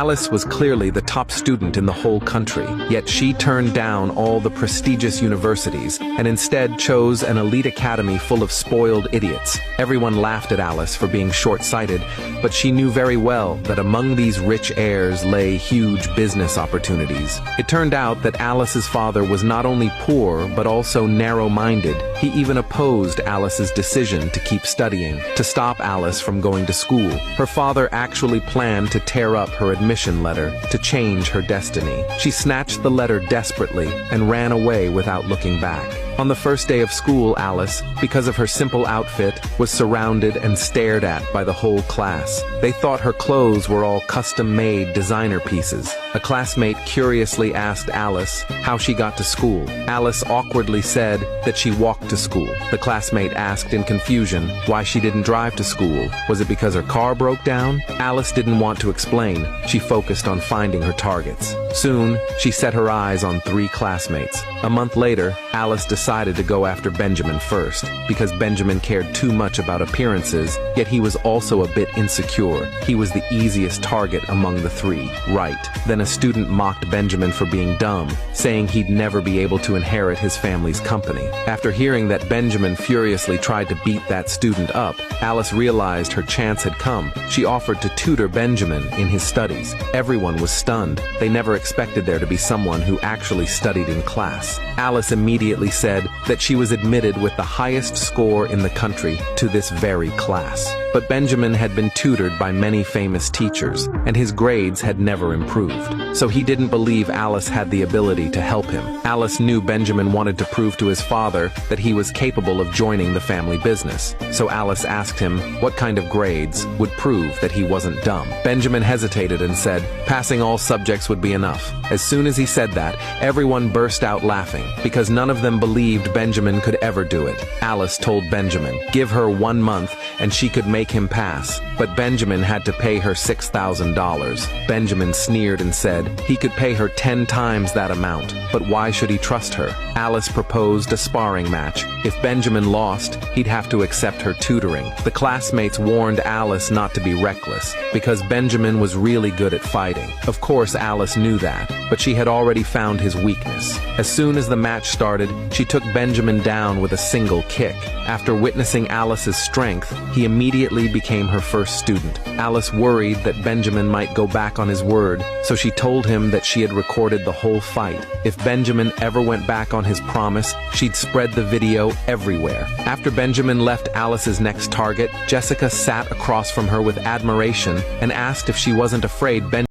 Alice was clearly the top student in the whole country, yet she turned down all the prestigious universities and instead chose an elite academy full of spoiled idiots. Everyone laughed at Alice for being short-sighted, but she knew very well that among these rich heirs lay huge business opportunities. It turned out that Alice's father was not only poor but also narrow-minded. He even opposed Alice's decision to keep studying, to stop Alice from going to school. Her father actually planned to tear up her admission letter, to change her destiny. She snatched the letter desperately and ran away without looking back. On the first day of school, Alice, because of her simple outfit, was surrounded and stared at by the whole class. They thought her clothes were all custom-made designer pieces. A classmate curiously asked Alice how she got to school. Alice awkwardly said that she walked to school. The classmate asked in confusion why she didn't drive to school. Was it because her car broke down? Alice didn't want to explain. She focused on finding her targets. Soon, she set her eyes on 3 classmates. A month later, Alice decided to go after Benjamin first, because Benjamin cared too much about appearances, yet he was also a bit insecure. He was the easiest target among the 3, right? Then a student mocked Benjamin for being dumb, saying he'd never be able to inherit his family's company. After hearing that Benjamin furiously tried to beat that student up, Alice realized her chance had come. She offered to tutor Benjamin in his studies. Everyone was stunned. They never expected there to be someone who actually studied in class. Alice immediately said that she was admitted with the highest score in the country to this very class. But Benjamin had been tutored by many famous teachers, and his grades had never improved. So he didn't believe Alice had the ability to help him. Alice knew Benjamin wanted to prove to his father that he was capable of joining the family business. So Alice asked him what kind of grades would prove that he wasn't dumb. Benjamin hesitated and said passing all subjects would be enough. As soon as he said that, everyone burst out laughing, because none of them believed Benjamin could ever do it. Alice told Benjamin, give her 1 month and she could make him pass, but Benjamin had to pay her $6,000. Benjamin sneered and said he could pay her 10 times that amount, but why should he trust her? Alice proposed a sparring match. If Benjamin lost, he'd have to accept her tutoring. The classmates warned Alice not to be reckless, because Benjamin was really good at fighting. Of course, Alice knew that, but she had already found his weakness. As soon as the match started, she took Benjamin down with a single kick. After witnessing Alice's strength, he immediately became her first student. Alice worried that Benjamin might go back on his word, so she told him that she had recorded the whole fight. If Benjamin ever went back on his promise, she'd spread the video everywhere. After Benjamin left Alice's next target, Jessica sat across from her with admiration and asked if she wasn't afraid Benjamin